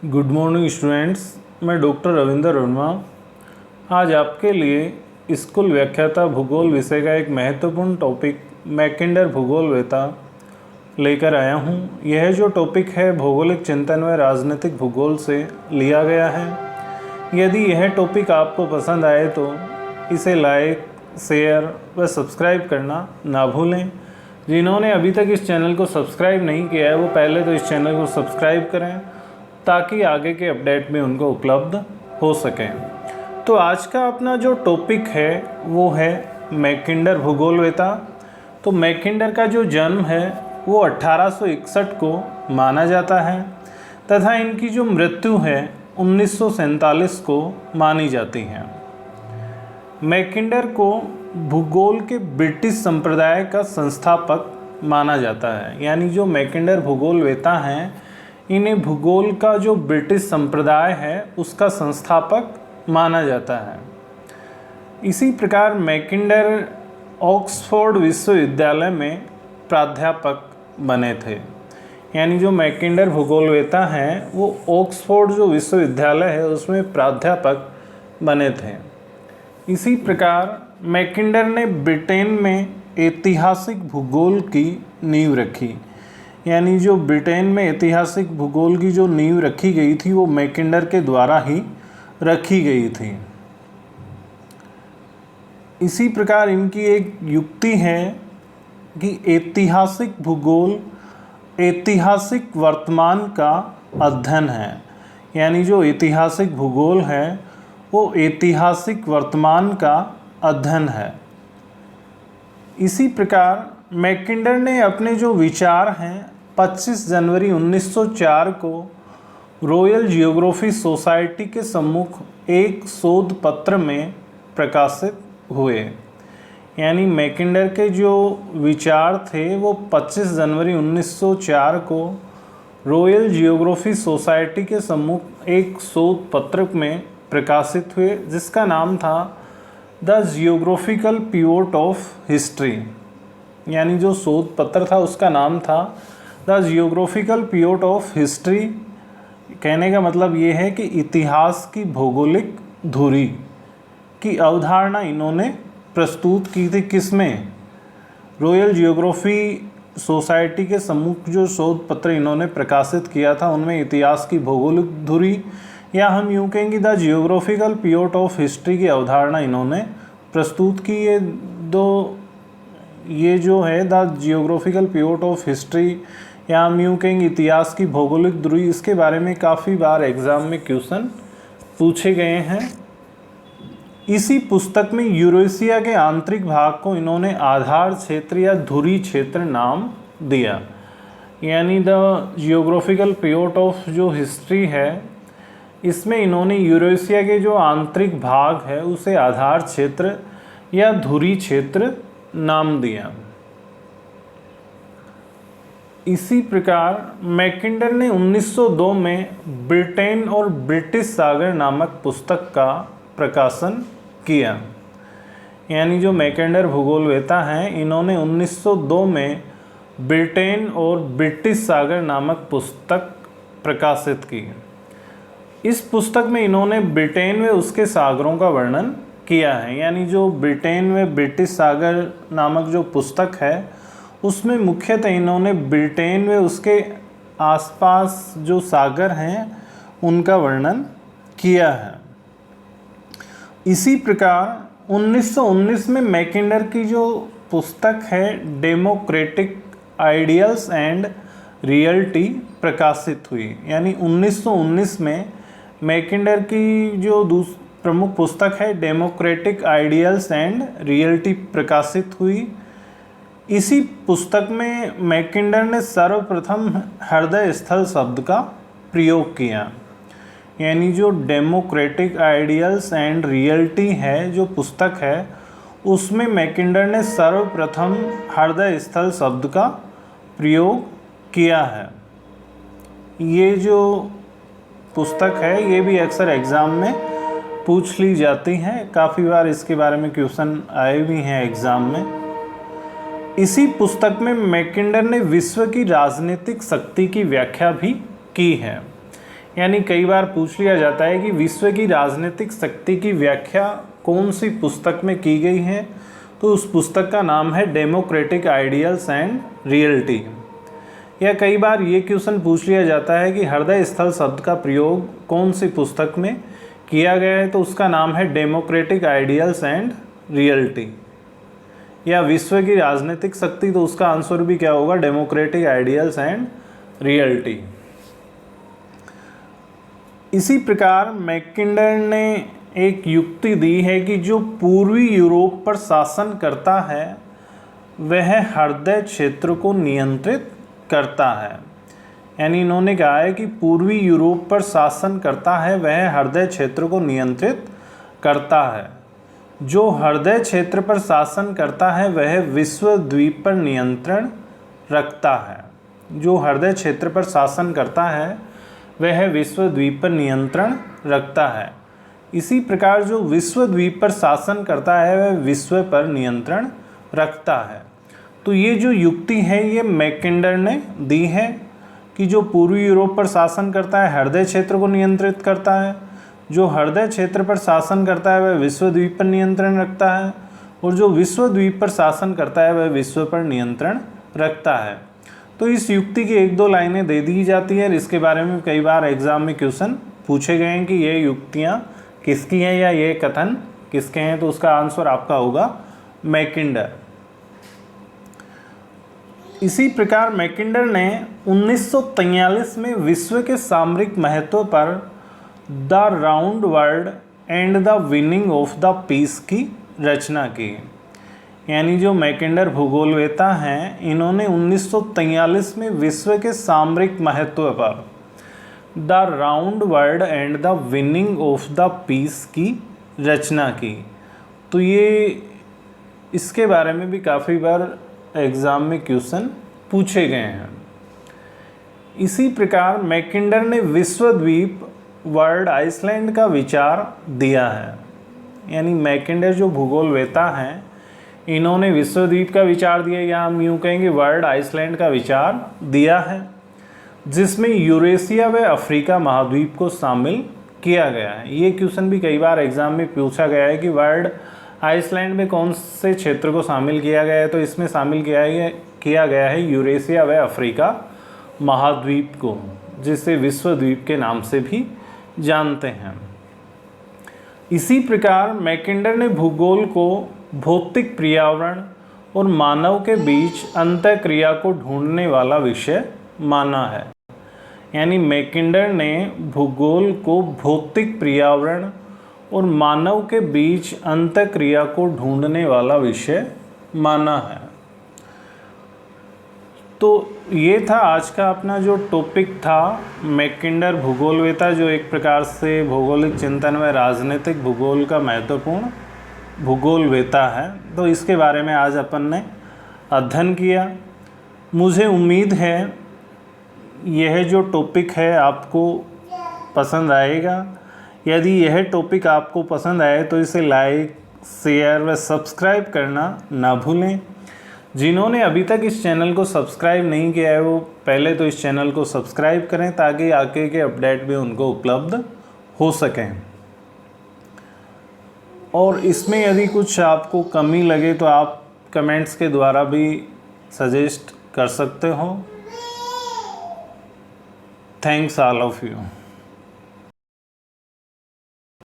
Good morning students, मैं doctor Ravindra Verma आज आपके लिए स्कूल व्याख्याता भूगोल विषय का एक महत्वपूर्ण टॉपिक मैकेंडर भूगोल वेता लेकर आया हूं। यह जो टॉपिक है भौगोलिक चिंतन व राजनीतिक भूगोल से लिया गया है। यदि यह टॉपिक आपको पसंद आए तो इसे लाइक, शेयर व सब्सक्राइब करना ना भूलें। जिन्होंने अभी तक इस चैनल को सब्सक्राइब नहीं किया है वो पहले तो इस चैनल को सब्सक्राइब करें ताकि आगे के अपडेट में उनको उपलब्ध हो सकें। तो आज का अपना जो टॉपिक है वो है मैकेंडर भूगोल वेता। तो मैकेंडर का जो जन्म है वो 1861 को माना जाता है तथा इनकी जो मृत्यु है 1947 को मानी जाती है। मैकेंडर को भूगोल के ब्रिटिश संप्रदाय का संस्थापक माना जाता है। यानी जो मैकेंडर भूगोल वेता हैं इन्हें भूगोल का जो ब्रिटिश संप्रदाय है उसका संस्थापक माना जाता है। इसी प्रकार मैकेंडर ऑक्सफोर्ड विश्वविद्यालय में प्राध्यापक बने थे। यानी जो मैकेंडर भूगोलवेता हैं वो ऑक्सफोर्ड जो विश्वविद्यालय है उसमें प्राध्यापक बने थे। इसी प्रकार मैकेंडर ने ब्रिटेन में ऐतिहासिक भूगोल की नींव रखी। यानी जो ब्रिटेन में ऐतिहासिक भूगोल की जो नींव रखी गई थी वो मैकेंडर के द्वारा ही रखी गई थी। इसी प्रकार इनकी एक युक्ति है कि ऐतिहासिक भूगोल ऐतिहासिक वर्तमान का अध्ययन है। यानी जो ऐतिहासिक भूगोल है वो ऐतिहासिक वर्तमान का अध्ययन है। इसी प्रकार मैकेंडर ने अपने जो विचार हैं 25 जनवरी 1904 को रॉयल जियोग्राफी सोसाइटी के सम्मुख एक शोध पत्र में प्रकाशित हुए। यानी मैकेंडर के जो विचार थे वो 25 जनवरी 1904 को रॉयल जियोग्राफी सोसाइटी के सम्मुख एक शोध पत्र में प्रकाशित हुए जिसका नाम था the geographical pivot of history. यानी जो शोध पत्र था उसका नाम था the geographical pivot of history. कहने का मतलब ये है कि इतिहास की भौगोलिक धुरी की अवधारणा इन्होंने प्रस्तुत की थी। किसमें? रॉयल जियोग्राफी सोसाइटी के सम्मुख जो शोध पत्र इन्होंने प्रकाशित किया था उनमें इतिहास की भौगोलिक धुरी या हम यूँ कहेंगे the geographical pivot of history की अवधारणा इन्होंने प्रस्तुत की। ये जो है the geographical pivot of history या हम यूँ कहेंगे इतिहास की भौगोलिक धुरी, इसके बारे में काफ़ी बार एग्ज़ाम में क्वेश्चन पूछे गए हैं। इसी पुस्तक में यूरेशिया के आंतरिक भाग को इन्होंने आधार क्षेत्र या धुरी क्षेत्र नाम दिया। यानी द जियोग्राफिकल पिवोट ऑफ जो हिस्ट्री है इसमें इन्होंने यूरेशिया के जो आंतरिक भाग है उसे आधार क्षेत्र या धुरी क्षेत्र नाम दिया। इसी प्रकार मैकेंडर ने 1902 में ब्रिटेन और ब्रिटिश सागर नामक पुस्तक का प्रकाशन किया। यानी जो मैकेंडर भूगोलवेता हैं इन्होंने 1902 में ब्रिटेन और ब्रिटिश सागर नामक पुस्तक प्रकाशित की। इस पुस्तक में इन्होंने ब्रिटेन व उसके सागरों का वर्णन किया है। यानी जो ब्रिटेन व ब्रिटिश सागर नामक जो पुस्तक है उसमें मुख्यतः इन्होंने ब्रिटेन व उसके आसपास जो सागर हैं उनका वर्णन किया है। इसी प्रकार 1919 में मैकेंडर की जो पुस्तक है डेमोक्रेटिक आइडियल्स एंड रियलिटी प्रकाशित हुई। यानी 1919 में मैकेंडर की जो प्रमुख पुस्तक है डेमोक्रेटिक आइडियल्स एंड रियलिटी प्रकाशित हुई। इसी पुस्तक में मैकेंडर ने सर्वप्रथम हृदय स्थल शब्द का प्रयोग किया। यानी जो डेमोक्रेटिक आइडियल्स एंड रियलिटी है जो पुस्तक है उसमें मैकेंडर ने सर्वप्रथम हृदय स्थल शब्द का प्रयोग किया है। ये जो पुस्तक है ये भी अक्सर एग्ज़ाम में पूछ ली जाती हैं। काफ़ी बार इसके बारे में क्वेश्चन आए भी हैं एग्ज़ाम में। इसी पुस्तक में मैकेंडर ने विश्व की राजनीतिक शक्ति की व्याख्या भी की है। यानी कई बार पूछ लिया जाता है कि विश्व की राजनीतिक शक्ति की व्याख्या कौन सी पुस्तक में की गई है, तो उस पुस्तक का नाम है डेमोक्रेटिक आइडियल्स एंड रियलिटी। या कई बार ये क्वेश्चन पूछ लिया जाता है कि हृदय स्थल शब्द का प्रयोग कौन सी पुस्तक में किया गया है, तो उसका नाम है डेमोक्रेटिक आइडियल्स एंड रियलिटी। या विश्व की राजनीतिक शक्ति, तो उसका आंसर भी क्या होगा, डेमोक्रेटिक आइडियल्स एंड रियलिटी। इसी प्रकार मैकिंडर ने एक युक्ति दी है कि जो पूर्वी यूरोप पर शासन करता है वह हृदय क्षेत्र को नियंत्रित करता है। यानी इन्होंने कहा है कि पूर्वी यूरोप पर शासन करता है वह हृदय क्षेत्र को नियंत्रित करता है। जो हृदय क्षेत्र पर शासन करता है वह विश्व द्वीप पर नियंत्रण रखता है। जो हृदय क्षेत्र पर शासन करता है वह विश्व द्वीप पर नियंत्रण रखता है। इसी प्रकार जो विश्व द्वीप पर शासन करता है वह विश्व पर नियंत्रण रखता है। तो ये जो युक्ति है ये मैकिंडर ने दी है कि जो पूर्वी यूरोप पर शासन करता है हृदय क्षेत्र को नियंत्रित करता है, जो हृदय क्षेत्र पर शासन करता है वह विश्व द्वीप पर नियंत्रण रखता है, और जो विश्व द्वीप पर शासन करता है वह विश्व पर नियंत्रण रखता है। तो इस युक्ति की एक दो लाइनें दे दी जाती है, इसके बारे में कई बार एग्जाम में क्वेश्चन पूछे गए हैं कि ये युक्तियाँ किसकी हैं या ये कथन किसके हैं, तो उसका आंसर आपका होगा मैकिंडर। इसी प्रकार मैकिंडर ने 1943 में विश्व के सामरिक महत्व पर the round world and the winning of the peace की रचना की। यानी जो मैकिंडर भूगोलवेता हैं इन्होंने 1943 में विश्व के सामरिक महत्व पर the round world and the winning of the peace की रचना की। तो ये इसके बारे में भी काफ़ी बार एग्ज़ाम में क्वेश्चन पूछे गए हैं। इसी प्रकार मैकिंडर ने विश्व द्वीप वर्ल्ड आइसलैंड का विचार दिया है। यानी मैकिंडर जो भूगोलवेता हैं इन्होंने विश्व द्वीप का विचार दिया, या हम यूँ कहेंगे वर्ल्ड आइसलैंड का विचार दिया है, जिसमें यूरेशिया व अफ्रीका महाद्वीप को शामिल किया गया है। ये क्वेश्चन भी कई बार एग्जाम में पूछा गया है कि वर्ल्ड आइसलैंड में कौन से क्षेत्र को शामिल किया गया है, तो इसमें शामिल किया गया है यूरेशिया व अफ्रीका महाद्वीप को, जिसे विश्व द्वीप के नाम से भी जानते हैं। इसी प्रकार मैकिंडर ने भूगोल को भौतिक पर्यावरण और मानव के बीच अंतःक्रिया को ढूंढने वाला विषय माना है। यानी मैकिंडर ने भूगोल को भौतिक पर्यावरण और मानव के बीच अंतःक्रिया को ढूंढने वाला विषय माना है। तो ये था आज का अपना जो टॉपिक था, मैकिंडर भूगोलवेता जो एक प्रकार से भौगोलिक चिंतन में राजनीतिक भूगोल का महत्वपूर्ण भूगोलवेता है। तो इसके बारे में आज अपन ने अध्ययन किया। मुझे उम्मीद है यह जो टॉपिक है आपको पसंद आएगा। यदि यह टॉपिक आपको पसंद आए तो इसे लाइक, शेयर व सब्सक्राइब करना ना भूलें। जिन्होंने अभी तक इस चैनल को सब्सक्राइब नहीं किया है वो पहले तो इस चैनल को सब्सक्राइब करें ताकि आगे के अपडेट भी उनको उपलब्ध हो सकें। और इसमें यदि कुछ आपको कमी लगे तो आप कमेंट्स के द्वारा भी सजेस्ट कर सकते हो। Thanks all of you.